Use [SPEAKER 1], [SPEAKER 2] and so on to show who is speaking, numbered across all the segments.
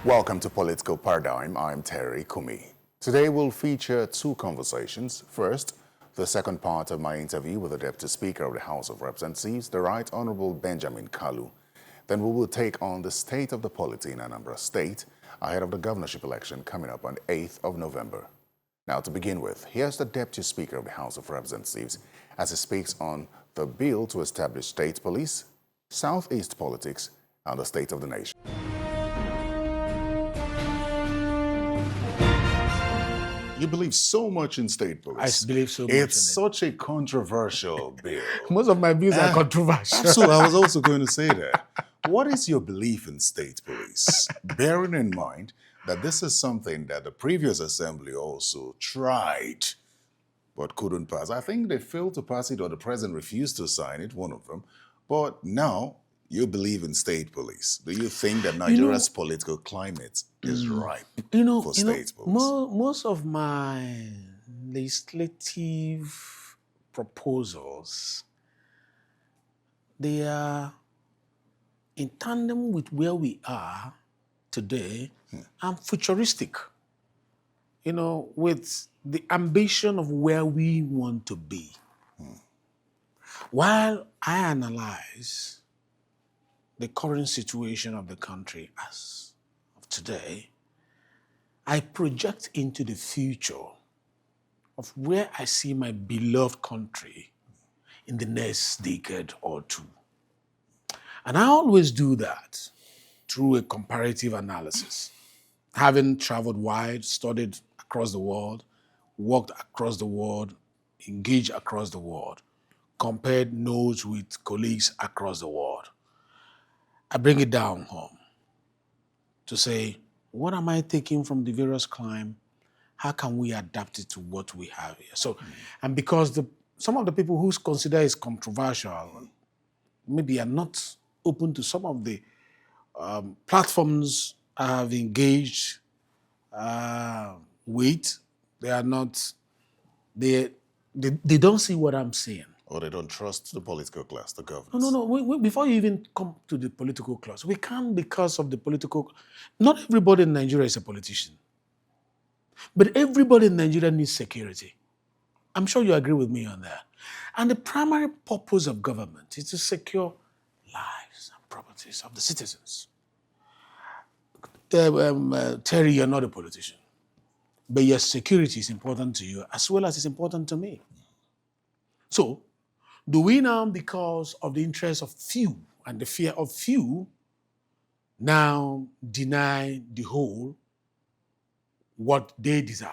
[SPEAKER 1] Welcome to Political Paradigm. I'm Terry Kumi. Today we'll feature two conversations. First, the second part of my interview with the Deputy Speaker of the House of Representatives, the Right Honorable Benjamin Kalu. Then we will take on the state of the polity in Anambra State ahead of the governorship election coming up on the 8th of November. Now, to begin with, here's the Deputy Speaker of the House of Representatives as he speaks on the bill to establish state police, Southeast politics, and the state of the nation. You believe so much in state police.
[SPEAKER 2] I believe so much
[SPEAKER 1] It's
[SPEAKER 2] in it.
[SPEAKER 1] such a controversial bill.
[SPEAKER 2] Most of my views are controversial.
[SPEAKER 1] Absolutely. I was also going to say that. What is your belief in state police? Bearing in mind that this is something that the previous assembly also tried but couldn't pass. I think they failed to pass it or the president refused to sign it, one of them. But now you believe in state police. Do you think that Nigeria's political climate is ripe for state police?
[SPEAKER 2] Most of my legislative proposals, they are in tandem with where we are today and futuristic, with the ambition of where we want to be. While I analyze the current situation of the country as of today, I project into the future of where I see my beloved country in the next decade or two. And I always do that through a comparative analysis. Having traveled wide, studied across the world, worked across the world, engaged across the world, compared notes with colleagues across the world, I bring it down home to say, what am I taking from the various climes? How can we adapt it to what we have here? So, and because some of the people who consider it controversial maybe are not open to some of the platforms I have engaged with, they are not, they don't see what I'm saying.
[SPEAKER 1] Or they don't trust the political class, the government?
[SPEAKER 2] No. Before you even come to the political class, we can't because of the political... Not everybody in Nigeria is a politician. But everybody in Nigeria needs security. I'm sure you agree with me on that. And the primary purpose of government is to secure lives and properties of the citizens. Terry, you're not a politician. But your security is important to you as well as it's important to me. So, do we now, because of the interest of few and the fear of few, now deny the whole what they deserve?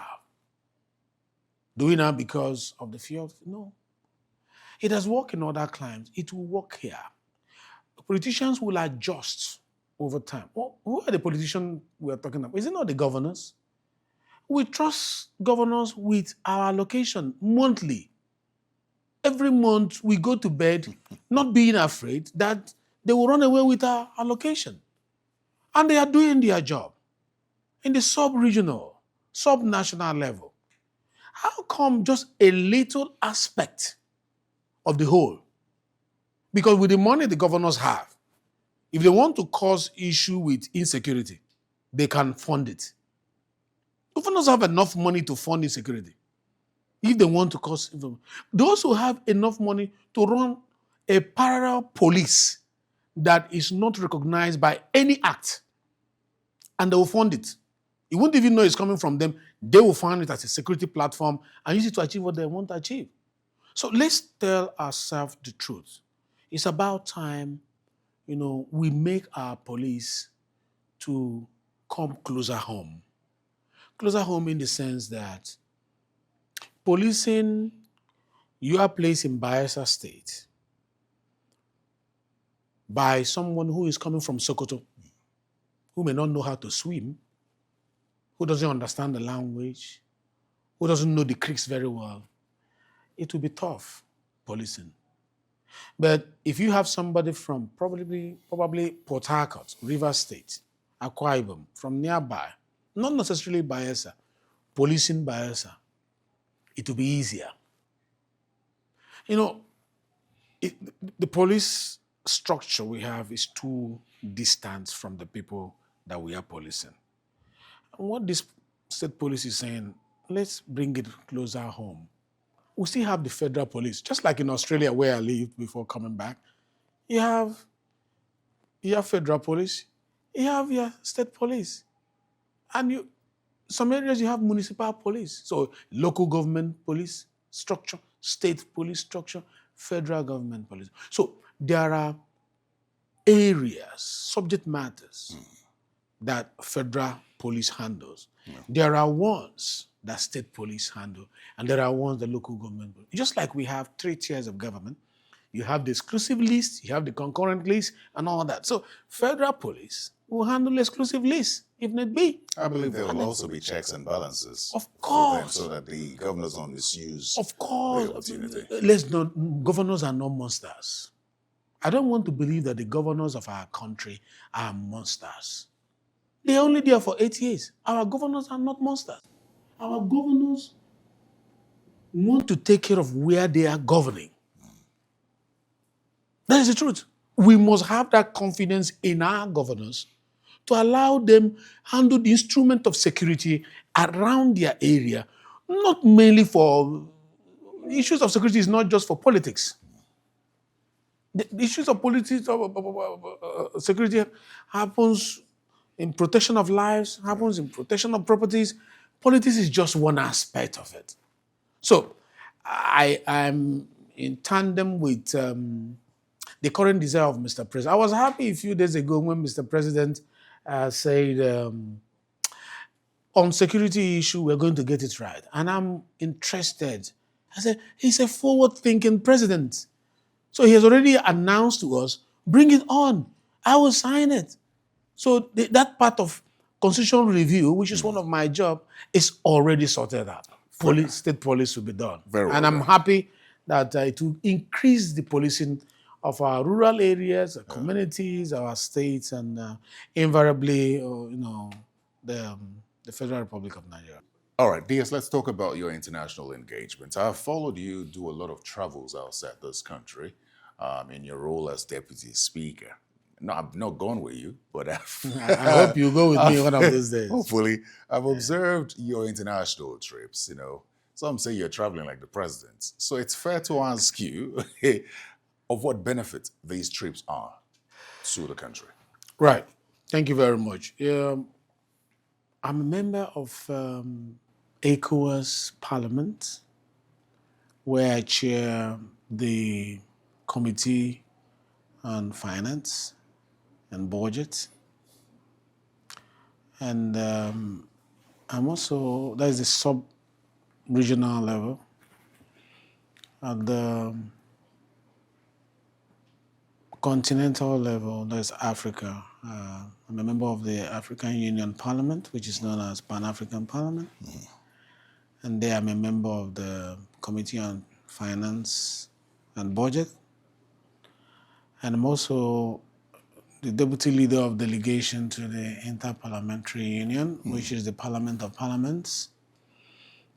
[SPEAKER 2] Do we now, because of the fear of... No. It has worked in other climes. It will work here. Politicians will adjust over time. Well, who are the politicians we are talking about? Is it not the governors? We trust governors with our allocation monthly. Every month we go to bed not being afraid that they will run away with our allocation. And they are doing their job in the sub-regional, sub-national level. How come just a little aspect of the whole? Because with the money the governors have, if they want to cause issue with insecurity, they can fund it. Governors have enough money to fund insecurity. If they want to cause... Those who have enough money to run a parallel police that is not recognized by any act, and they will fund it. You won't even know it's coming from them. They will fund it as a security platform and use it to achieve what they want to achieve. So let's tell ourselves the truth. It's about time, we make our police to come closer home. Closer home in the sense that policing your place in Bayelsa State by someone who is coming from Sokoto, who may not know how to swim, who doesn't understand the language, who doesn't know the creeks very well, it will be tough policing. But if you have somebody from probably Port Harcourt, Rivers State, Akwa Ibom, from nearby, not necessarily Bayelsa, policing Bayelsa, it will be easier. The police structure we have is too distant from the people that we are policing. What this state police is saying, let's bring it closer home. We still have the federal police, just like in Australia where I lived before coming back. You have federal police, you have your state police, and some areas you have municipal police. So local government police structure, state police structure, federal government police. So there are areas, subject matters that federal police handles. There are ones that state police handle, and there are ones that local government. Just like we have 3 tiers of government, you have the exclusive list, you have the concurrent list, and all that. So federal police will handle exclusive list if need be.
[SPEAKER 1] I believe there will also be checks and balances.
[SPEAKER 2] Of
[SPEAKER 1] for them
[SPEAKER 2] course.
[SPEAKER 1] so that the governors don't misuse
[SPEAKER 2] Of course.
[SPEAKER 1] the opportunity.
[SPEAKER 2] Let's not, governors are not monsters. I don't want to believe that the governors of our country are monsters. They're only there for 8 years. Our governors are not monsters. Our governors want to take care of where they are governing. That is the truth. We must have that confidence in our governors to allow them handle the instrument of security around their area, not mainly for issues of security is not just for politics. The issues of politics, security happens in protection of lives, happens in protection of properties. Politics is just one aspect of it. So I am in tandem with the current desire of Mr. President. I was happy a few days ago when Mr. President said on security issue, we're going to get it right. And I'm interested. I said, he's a forward-thinking president. So he has already announced to us, bring it on. I will sign it. So that part of constitutional review, which is one of my job, is already sorted out. State police will be done.
[SPEAKER 1] Very well
[SPEAKER 2] and I'm
[SPEAKER 1] done.
[SPEAKER 2] happy that it will increase the policing of our rural areas, our communities, our states, and invariably, the Federal Republic of Nigeria.
[SPEAKER 1] All right, DS, let's talk about your international engagements. I've followed you do a lot of travels outside this country in your role as deputy speaker. No, I've not gone with you, but
[SPEAKER 2] I hope you go with me one of these days.
[SPEAKER 1] Hopefully. I've observed your international trips, Some say you're traveling like the president. So it's fair to ask you of what benefit these trips are to the country.
[SPEAKER 2] Right. Thank you very much. I'm a member of ECOWAS Parliament, where I chair the Committee on Finance and Budget. And I'm also, that is the sub-regional level. At the continental level, there's Africa. I'm a member of the African Union Parliament, which is known as Pan-African Parliament. And there I'm a member of the Committee on Finance and Budget. And I'm also the deputy leader of delegation to the Interparliamentary Union, which is the Parliament of Parliaments,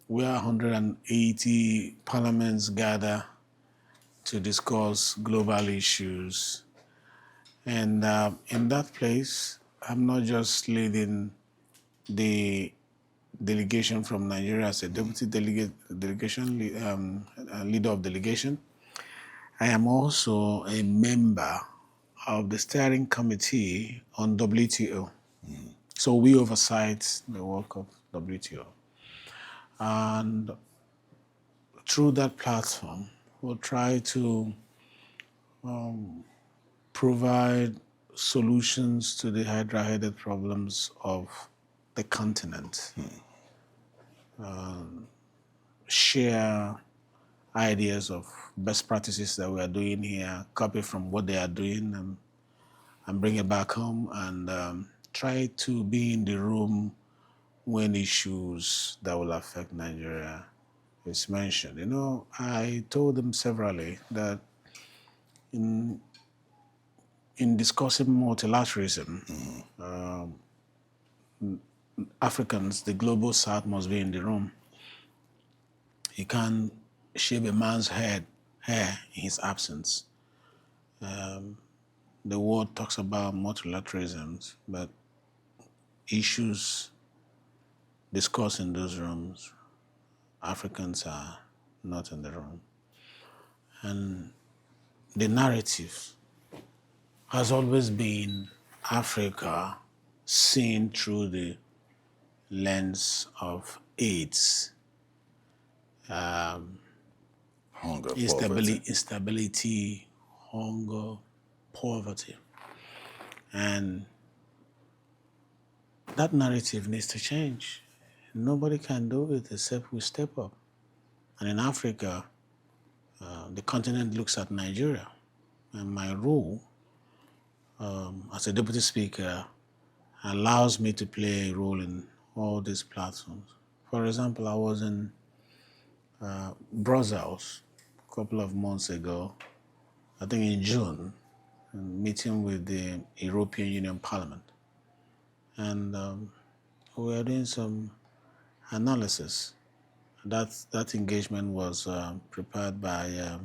[SPEAKER 2] where 180 parliaments gather to discuss global issues. And in that place, I'm not just leading the delegation from Nigeria as a deputy leader of delegation. I am also a member of the steering committee on WTO. So we oversight the work of WTO. And through that platform, we'll try to provide solutions to the hydra-headed problems of the continent. Share ideas of best practices that we are doing here, copy from what they are doing, and bring it back home, and try to be in the room when issues that will affect Nigeria is mentioned. I told them severally that in discussing multilateralism, Africans, the global south, must be in the room. You can't shave a man's hair in his absence. The world talks about multilateralism, but issues discuss in those rooms, Africans are not in the room. And the narrative has always been Africa seen through the lens of AIDS,
[SPEAKER 1] Hunger, poverty.
[SPEAKER 2] instability, hunger, poverty. And that narrative needs to change. Nobody can do it except we step up. And in Africa, the continent looks at Nigeria. And my role as a deputy speaker allows me to play a role in all these platforms. For example, I was in Brussels a couple of months ago, I think in June, meeting with the European Union Parliament. And we were doing some analysis. That engagement was prepared by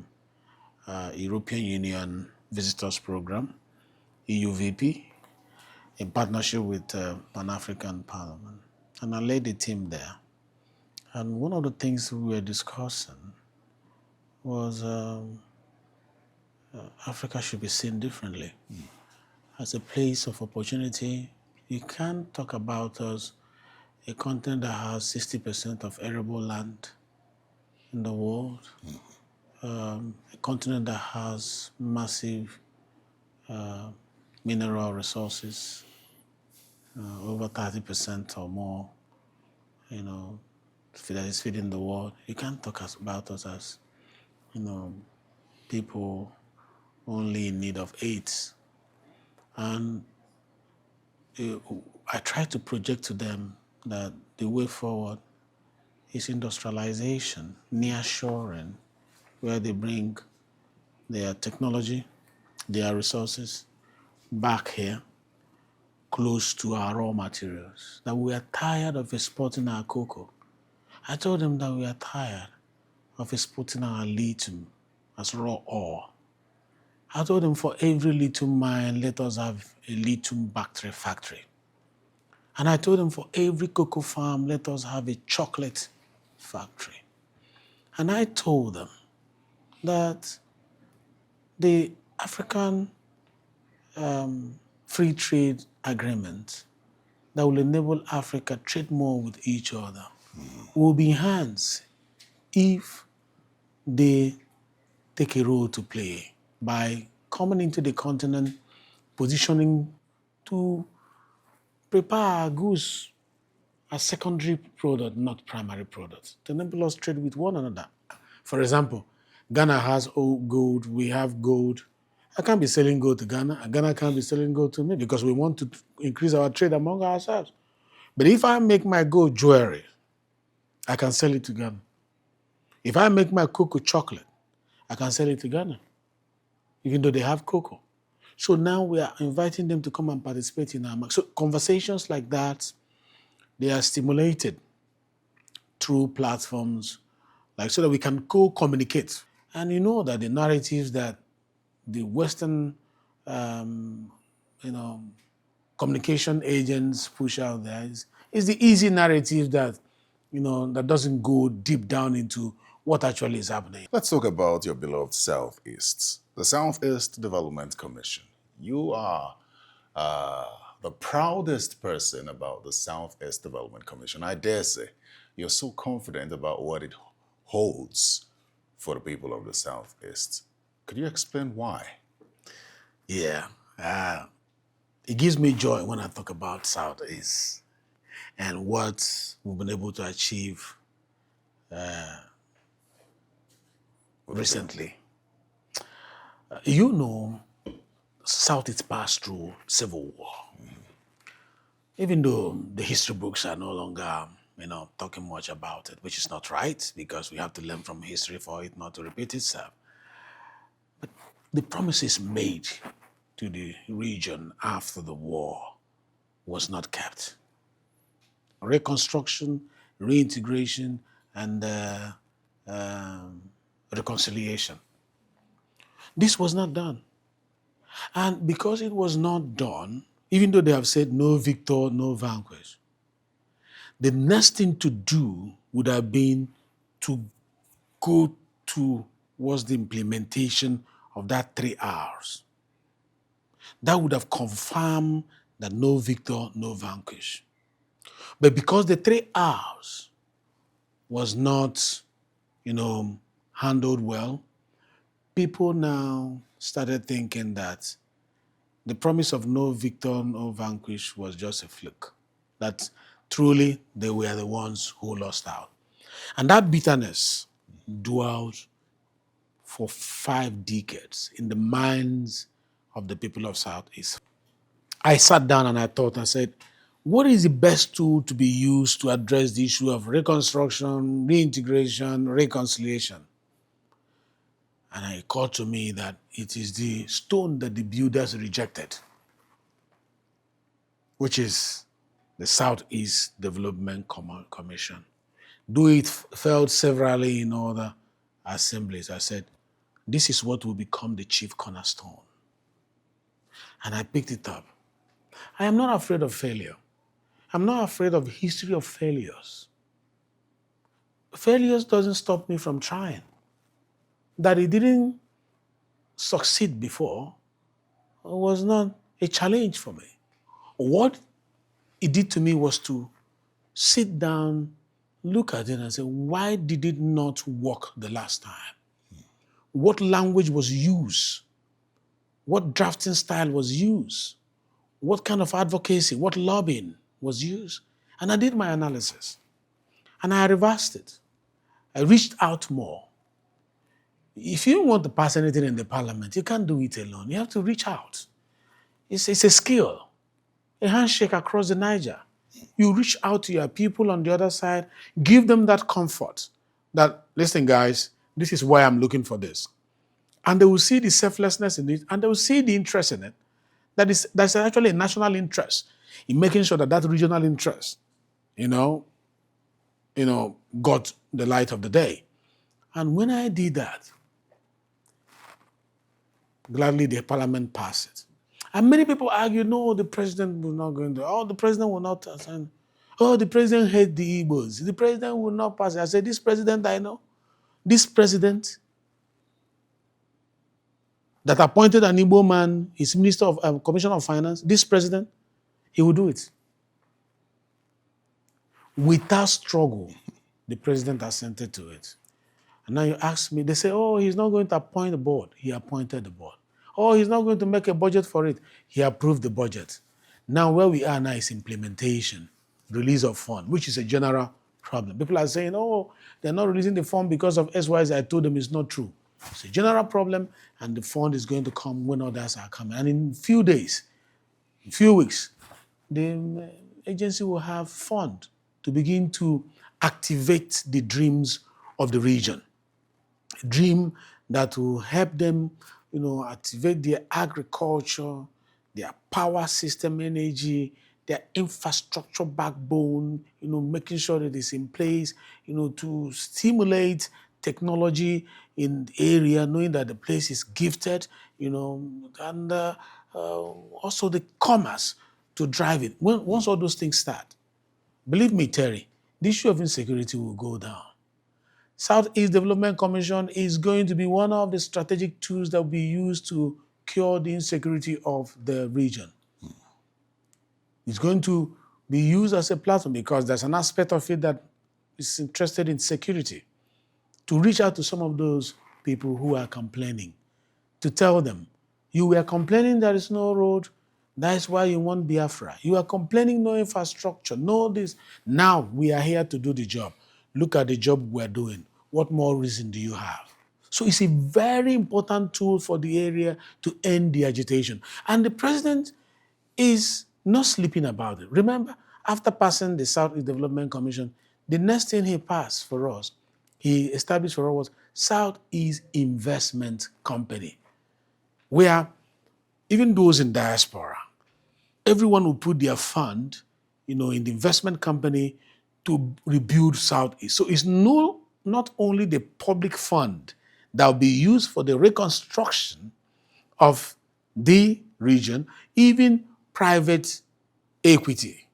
[SPEAKER 2] European Union Visitors Program, EUVP, in partnership with Pan-African Parliament. And I led the team there. And one of the things we were discussing was Africa should be seen differently as a place of opportunity. You can't talk about us, a continent that has 60% of arable land in the world, a continent that has massive mineral resources, over 30% or more, that is feeding the world. You can't talk about us as, people only in need of AIDS. And I try to project to them that the way forward is industrialization, nearshoring, where they bring their technology, their resources back here, close to our raw materials. That we are tired of exporting our cocoa. I told them that we are tired of exporting our lithium as raw ore. I told them for every lithium mine, let us have a lithium battery factory. And I told them for every cocoa farm, let us have a chocolate factory. And I told them that the African free trade agreement that will enable Africa to trade more with each other will be enhanced if they take a role to play by coming into the continent, positioning to prepare our goods as secondary product, not primary product, to enable us trade with one another. For example, Ghana has gold, we have gold. I can't be selling gold to Ghana, and Ghana can't be selling gold to me because we want to increase our trade among ourselves. But if I make my gold jewelry, I can sell it to Ghana. If I make my cocoa chocolate, I can sell it to Ghana, even though they have cocoa. So now we are inviting them to come and participate in our market. So conversations like that, they are stimulated through platforms like so that we can co-communicate. And you know that the narratives that the Western, communication agents push out there is the easy narrative that, that doesn't go deep down into what actually is happening.
[SPEAKER 1] Let's talk about your beloved Southeast, the Southeast Development Commission. You are the proudest person about the Southeast Development Commission. I dare say you're so confident about what it holds for the people of the Southeast. Could you explain why?
[SPEAKER 2] Yeah. It gives me joy when I talk about Southeast and what we've been able to achieve recently. Southeast passed through civil war. Even though the history books are no longer, talking much about it, which is not right because we have to learn from history for it not to repeat itself. But the promises made to the region after the war was not kept. Reconstruction, reintegration, and reconciliation. This was not done. And because it was not done, even though they have said no victor, no vanquish, the next thing to do would have been to go towards the implementation of that 3 hours. That would have confirmed that no victor, no vanquish. But because the 3 hours was not, handled well, people now started thinking that the promise of no victor, no vanquish was just a fluke. That truly they were the ones who lost out. And that bitterness dwelled for 5 decades in the minds of the people of Southeast. I sat down and I thought, I said, what is the best tool to be used to address the issue of reconstruction, reintegration, reconciliation? And it occurred to me that it is the stone that the builders rejected, which is the Southeast Development Commission. Though it failed severally in other assemblies, I said, this is what will become the chief cornerstone. And I picked it up. I am not afraid of failure. I'm not afraid of history of failures. Failures doesn't stop me from trying. That it didn't succeed before was not a challenge for me. What it did to me was to sit down, look at it and say, why did it not work the last time? What language was used? What drafting style was used? What kind of advocacy, what lobbying was used? And I did my analysis. And I reversed it. I reached out more. If you want to pass anything in the parliament, you can't do it alone. You have to reach out. It's a skill, a handshake across the Niger. You reach out to your people on the other side, give them that comfort that, listen, guys, this is why I'm looking for this. And they will see the selflessness in it, and they will see the interest in it. That's actually a national interest in making sure that that regional interest, got the light of the day. And when I did that, gladly the parliament passed it. And many people argue, no, the president will not go into, the president will not sign. Oh, the president hates the Igbos. The president will not pass it. I said, this president I know, this president that appointed an Igbo man, his minister of commissioner of finance, this president, he will do it. Without struggle, the president assented to it. And now you ask me, they say, oh, he's not going to appoint the board. He appointed the board. Oh, he's not going to make a budget for it. He approved the budget. Now where we are now is implementation, release of fund, which is a general problem. People are saying, oh, they're not releasing the fund because of XYZ. I told them it's not true. It's a general problem, and the fund is going to come when others are coming. And in few days, in few weeks, the agency will have fund to begin to activate the dreams of the region. A dream that will help them, activate their agriculture, their power system energy, their infrastructure backbone, making sure that it's in place, to stimulate technology in the area, knowing that the place is gifted, and also the commerce to drive it. Once all those things start, believe me, Terry, the issue of insecurity will go down. Southeast Development Commission is going to be one of the strategic tools that will be used to cure the insecurity of the region. It's going to be used as a platform because there's an aspect of it that is interested in security, to reach out to some of those people who are complaining, to tell them, you were complaining there is no road, that's why you want Biafra. You are complaining no infrastructure, no this. Now we are here to do the job. Look at the job we're doing. What more reason do you have? So it's a very important tool for the area to end the agitation. And the president is not sleeping about it. Remember, after passing the Southeast Development Commission, the next thing he passed for us, he established for us was Southeast Investment Company, where even those in diaspora, everyone will put their fund, in the investment company to rebuild Southeast. So it's not only the public fund that will be used for the reconstruction of the region, even private equity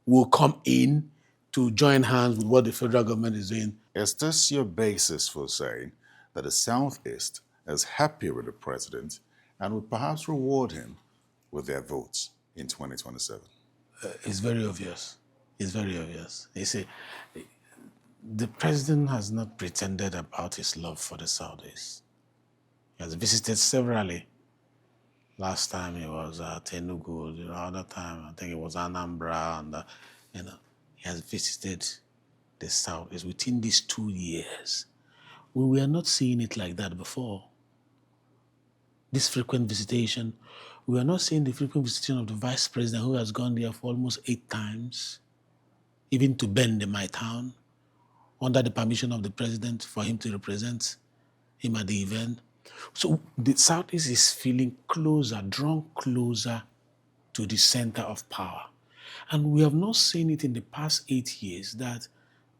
[SPEAKER 2] will come in to join hands with what the federal government is doing.
[SPEAKER 1] Is this your basis for saying that the Southeast is happy with the president and would perhaps reward him with their votes in 2027?
[SPEAKER 2] It's very obvious. It's very obvious. You see, the president has not pretended about his love for the Southeast. He has visited severally. Last time he was at Enugu, the other time I think it was Anambra, and he has visited the Southeast within these 2 years. We were not seeing it like that before. This frequent visitation, we are not seeing the frequent visitation of the vice president who has gone there for almost 8 times, even to Bend in my town, under the permission of the president for him to represent him at the event. So the Southeast is feeling closer, drawn closer to the center of power. And we have not seen it in the past 8 years that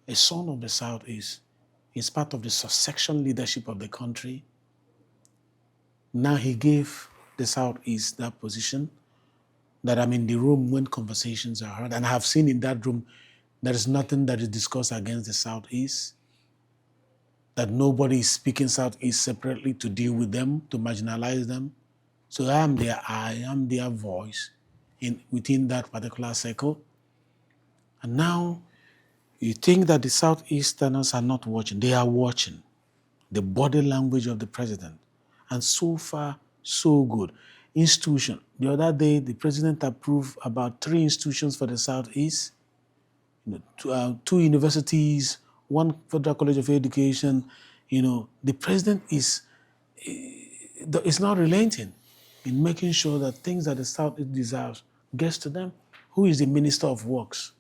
[SPEAKER 2] a son of the Southeast is part of the succession leadership of the country. Now he gave the Southeast that position, that I'm in the room when conversations are heard, and I have seen in that room there is nothing that is discussed against the Southeast, that nobody is speaking Southeast separately to deal with them, to marginalize them. So I am their eye, I am their voice within that particular circle. And now you think that the Southeasterners are not watching. They are watching the body language of the president. And so far, so good. Institution. The other day, the president approved about 3 institutions for the Southeast. Two universities, 1 federal college of education. The president is not relenting in making sure that things that the Southeast deserves gets to them. Who is the Minister of Works,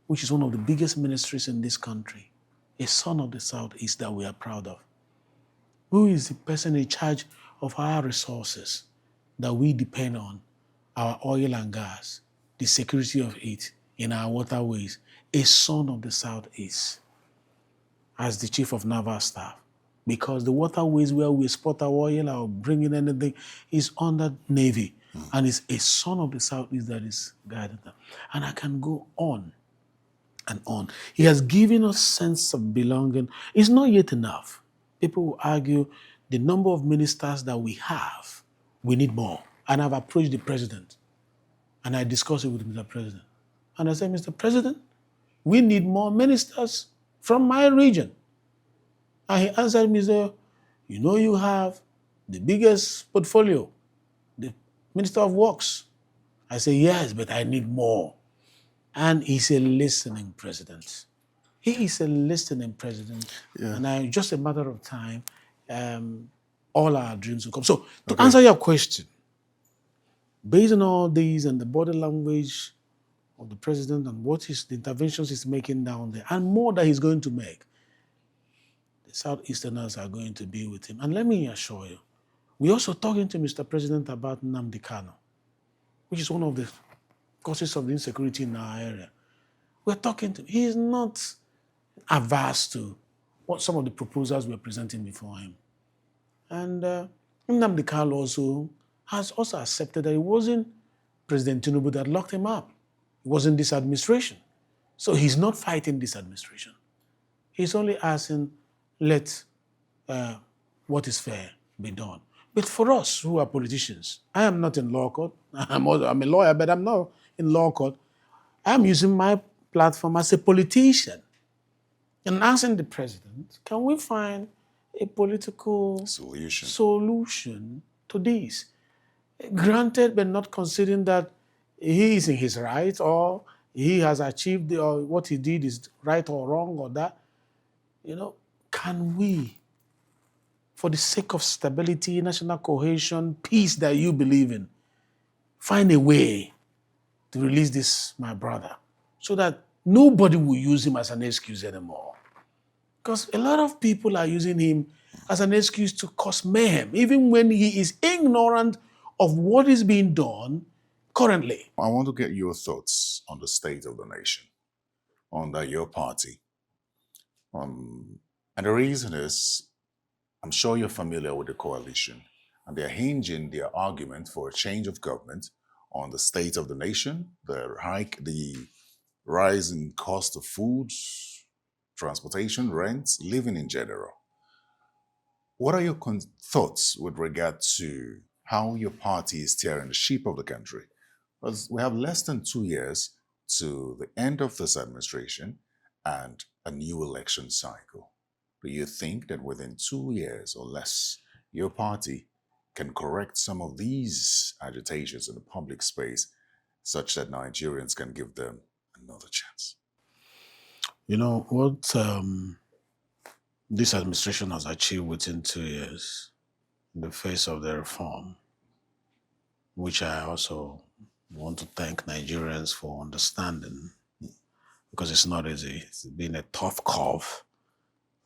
[SPEAKER 2] which is one of the biggest ministries in this country? A son of the Southeast that we are proud of. Who is the person in charge of our resources that we depend on, our oil and gas, the security of it in our waterways? A son of the Southeast as the chief of naval staff. Because the waterways where we export our oil or bring in anything is under Navy. And it's a son of the Southeast that is guiding them. And I can go on and on. He has given us sense of belonging. It's not yet enough. People will argue the number of ministers that we have, we need more. And I've approached the president and I discussed it with Mr. President. And I said, Mr. President, we need more ministers from my region. And he answered me, sir, you have the biggest portfolio, the Minister of Works. I said, yes, but I need more. And he's a listening president. He is a listening president. Yeah. And just a matter of time, all our dreams will come. So to answer your question, based on all these and the body language of the president and the interventions he's making down there, and more that he's going to make, the Southeasterners are going to be with him. And let me assure you, we're also talking to Mr. President about Nnamdi Kanu, which is one of the causes of the insecurity in our area. We're talking to him. He is not averse to what some of the proposals we're presenting before him. And Nnamdi Kanu also has also accepted that it wasn't President Tinubu that locked him up. It wasn't this administration. So he's not fighting this administration. He's only asking, let what is fair be done. But for us who are politicians, I am not in law court. I'm a lawyer, but I'm not in law court. I'm using my platform as a politician and asking the president, can we find a political solution to this? Granted, but not considering that he is in his right or he has achieved or what he did is right or wrong or that. Can we, for the sake of stability, national cohesion, peace that you believe in, find a way to release this, my brother, so that nobody will use him as an excuse anymore? Because a lot of people are using him as an excuse to cause mayhem, even when he is ignorant of what is being done currently.
[SPEAKER 1] I want to get your thoughts on the state of the nation, under your party. And the reason is, I'm sure you're familiar with the coalition, and they're hinging their argument for a change of government on the state of the nation, the rise in cost of food, transportation, rents, living in general. What are your thoughts with regard to how your party is steering the ship of the country? Because we have less than 2 years to the end of this administration and a new election cycle. Do you think that within 2 years or less, your party can correct some of these agitations in the public space such that Nigerians can give them another chance?
[SPEAKER 2] You know, what this administration has achieved within 2 years in the face of the reform, which I also want to thank Nigerians for understanding, because it's not easy. It's been a tough curve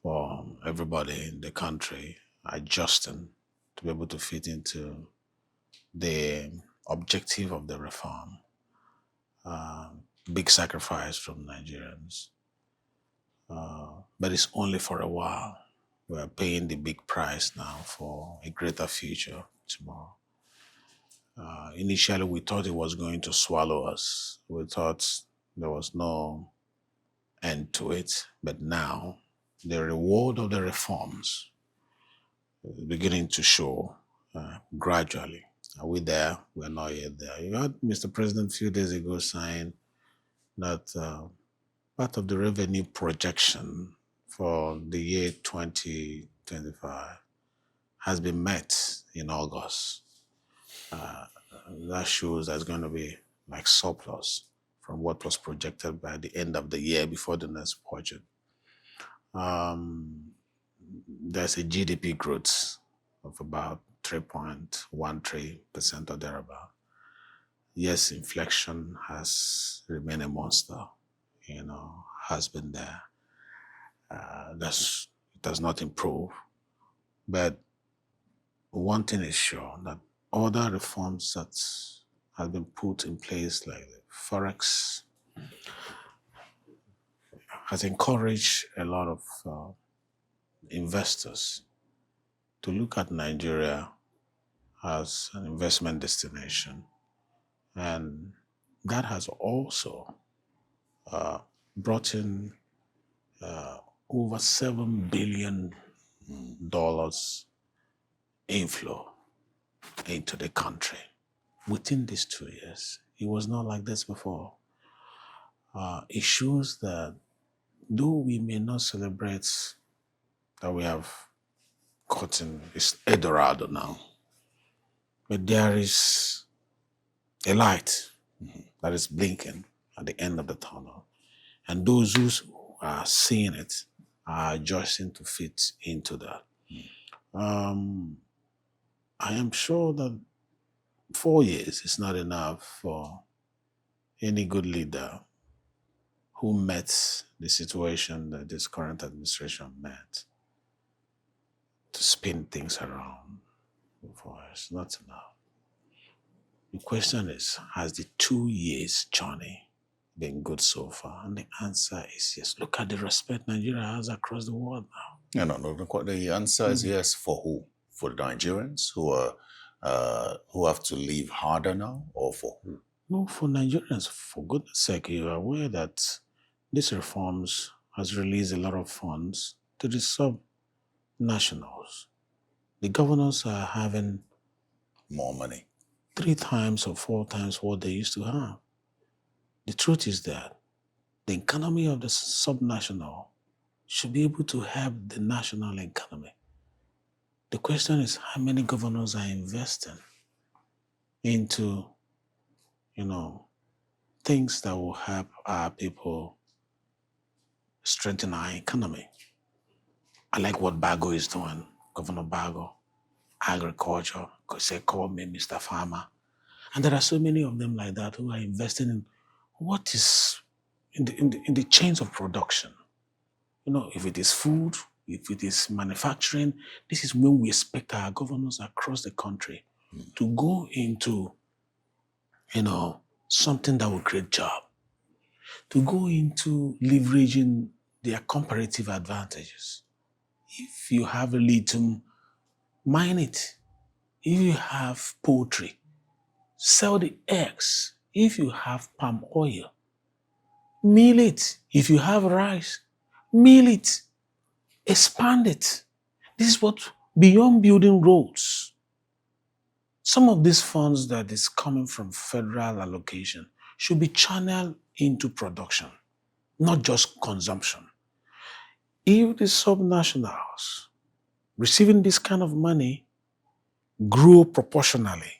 [SPEAKER 2] for everybody in the country adjusting to be able to fit into the objective of the reform. Big sacrifice from Nigerians. But it's only for a while. We are paying the big price now for a greater future tomorrow. Initially, we thought it was going to swallow us. We thought there was no end to it. But now, the reward of the reforms is beginning to show gradually. Are we there? We're not yet there. You heard Mr. President a few days ago saying that part of the revenue projection for the year 2025 has been met in August. That shows there's going to be like surplus from what was projected by the end of the year before the next budget. There's a GDP growth of about 3.13% or thereabout. Yes, inflation has remained a monster, has been there. It does not improve. But one thing is sure, that other reforms that have been put in place, like the Forex, has encouraged a lot of investors to look at Nigeria as an investment destination. And that has also brought in over $7 billion inflow into the country within these 2 years. It was not like this before. It shows that though we may not celebrate that we have gotten this Eldorado now, but there is a light that is blinking at the end of the tunnel. And those who are seeing it are adjusting to fit into that. I am sure that 4 years is not enough for any good leader who met the situation that this current administration met to spin things around. For us, not enough. The question is, has the 2 years journey been good so far? And the answer is yes. Look at the respect Nigeria has across the world now.
[SPEAKER 1] No. The answer is yes. For who? For the Nigerians who have to live harder now, or for who?
[SPEAKER 2] No, for Nigerians. For goodness sake, you are aware that these reforms has released a lot of funds to the sub-nationals. The governors are having
[SPEAKER 1] More money.
[SPEAKER 2] 3 times or 4 times what they used to have. The truth is that the economy of the sub-national should be able to help the national economy. The question is, how many governors are investing into, things that will help our people strengthen our economy? I like what Bago is doing, Governor Bago. Agriculture, call me Mr. Farmer. And there are so many of them like that who are investing in what is in the chains of production. If it is food, if it is manufacturing, this is when we expect our governors across the country to go into, something that will create job, to go into leveraging their comparative advantages. If you have a lithium, mine it. If you have poultry, sell the eggs. If you have palm oil, Mill it. If you have rice, mill it. Expand it. This is what, beyond building roads, some of these funds that is coming from federal allocation should be channeled into production, not just consumption. If the subnationals receiving this kind of money grow proportionally,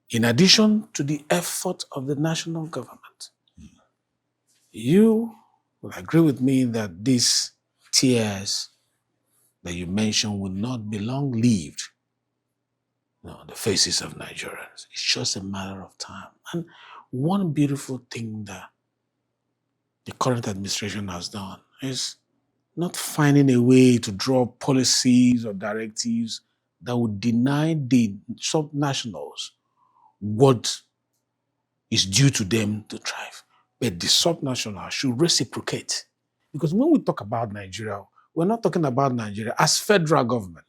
[SPEAKER 2] in addition to the effort of the national government, you will agree with me that these tears that you mentioned will not be long-lived on the faces of Nigerians. It's just a matter of time. And one beautiful thing that the current administration has done is not finding a way to draw policies or directives that would deny the subnationals what is due to them to thrive. But the subnationals should reciprocate. Because when we talk about Nigeria, we're not talking about Nigeria as federal government.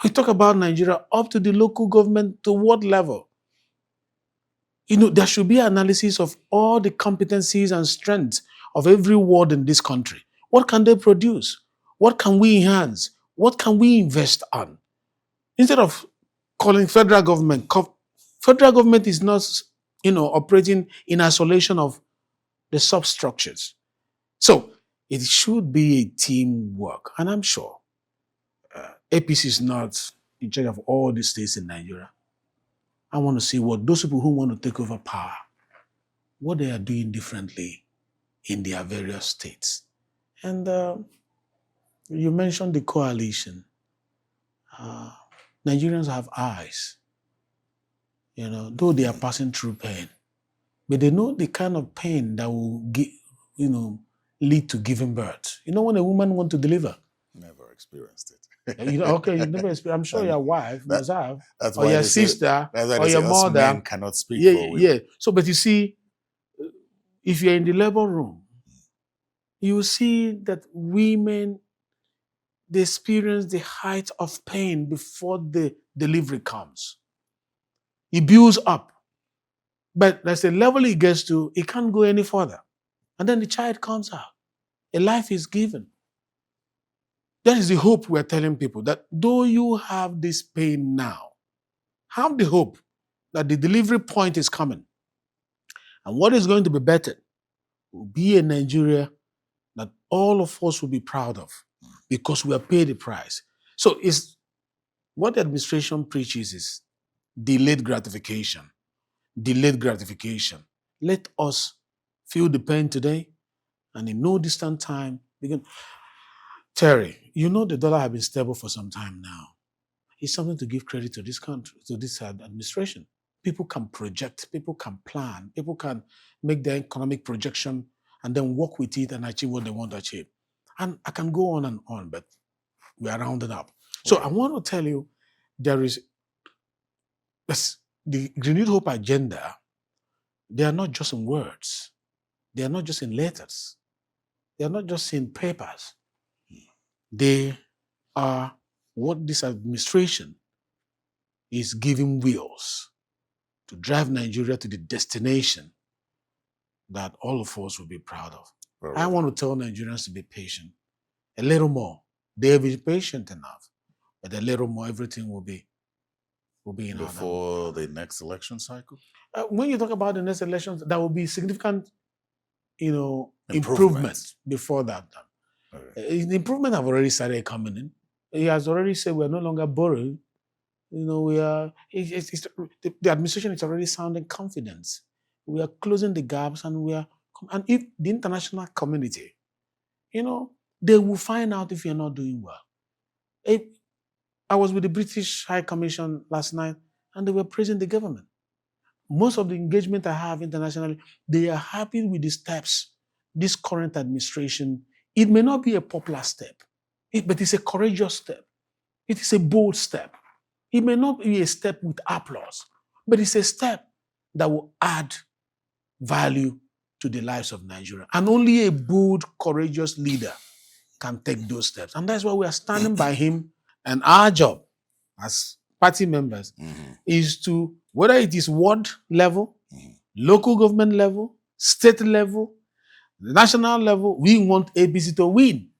[SPEAKER 2] We talk about Nigeria up to the local government, to what level? There should be analysis of all the competencies and strengths of every ward in this country. What can they produce? What can we enhance? What can we invest on? Instead of calling federal government is not, operating in isolation of the substructures. So it should be a teamwork. And I'm sure APC is not in charge of all the states in Nigeria. I want to see what those people who want to take over power, what they are doing differently in their various states. And you mentioned the coalition. Nigerians have eyes, though they are passing through pain. But they know the kind of pain that will lead to giving birth. When a woman wants to deliver.
[SPEAKER 1] Never experienced it.
[SPEAKER 2] Okay, you never experienced. I'm sure your wife must have,
[SPEAKER 1] that's
[SPEAKER 2] or
[SPEAKER 1] why
[SPEAKER 2] your
[SPEAKER 1] they say-
[SPEAKER 2] sister,
[SPEAKER 1] that's why
[SPEAKER 2] or
[SPEAKER 1] they
[SPEAKER 2] your
[SPEAKER 1] say us
[SPEAKER 2] mother.
[SPEAKER 1] men cannot speak for women.
[SPEAKER 2] Yeah. So, but you see, if you're in the labor room, you will see that women, they experience the height of pain before the delivery comes. It builds up. But there's a level it gets to, it can't go any further. And then the child comes out. A life is given. That is the hope we're telling people, that though you have this pain now, have the hope that the delivery point is coming. And what is going to be better will be a Nigeria that all of us will be proud of, because we are paid the price. So it's what the administration preaches is delayed gratification. Delayed gratification. Let us feel the pain today, and in no distant time begin. Terry, the dollar has been stable for some time now. It's something to give credit to this country, to this administration. People can project, people can plan, people can make their economic projection and then work with it and achieve what they want to achieve. And I can go on and on, but we are rounding up. So I want to tell you, there is the Renewed Hope agenda. They are not just in words. They are not just in letters. They are not just in papers. They are what this administration is giving wheels to drive Nigeria to the destination that all of us will be proud of. I want to tell Nigerians to be patient. A little more. They'll be patient enough, but a little more, everything will be in order.
[SPEAKER 1] Before the next election cycle?
[SPEAKER 2] When you talk about the next elections, there will be significant, improvements before that. The improvement have already started coming in. He has already said we're no longer borrowing. We are. The administration is already sounding confidence. We are closing the gaps, and and if the international community, they will find out if you're not doing well. I was with the British High Commission last night, and they were praising the government. Most of the engagement I have internationally, they are happy with the steps this current administration. It may not be a popular step, but it's a courageous step. It is a bold step. It may not be a step with applause, but it's a step that will add value to the lives of Nigeria. And only a bold, courageous leader can take those steps. And that's why we are standing by him. And our job as party members is to, whether it is ward level, local government level, state level, The national level, we want APC to win.